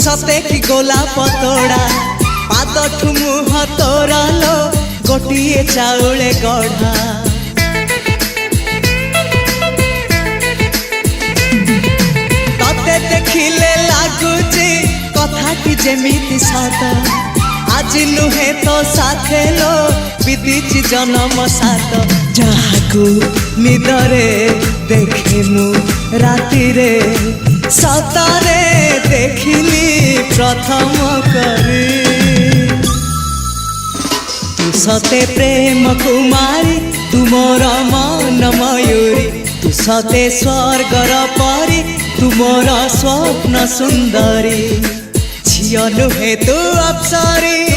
सते कि गोलाप तोड़ा पाद मुह तोरा लो गोटिए चाउले गढ़ा तते देखिले लागुची कथाटी जेमिति सत आज नुहे तो साथे लो बीतीची जन्म सात जहाकू निदरे देखे मु राति रे सतरे देखिली प्रथम करी तू सते प्रेम कुमारी तू मोर मन मयूरी तू सते स्वर्गर परी तू मोर स्वप्न सुंदरी झियो नुहे तू अप्सरी।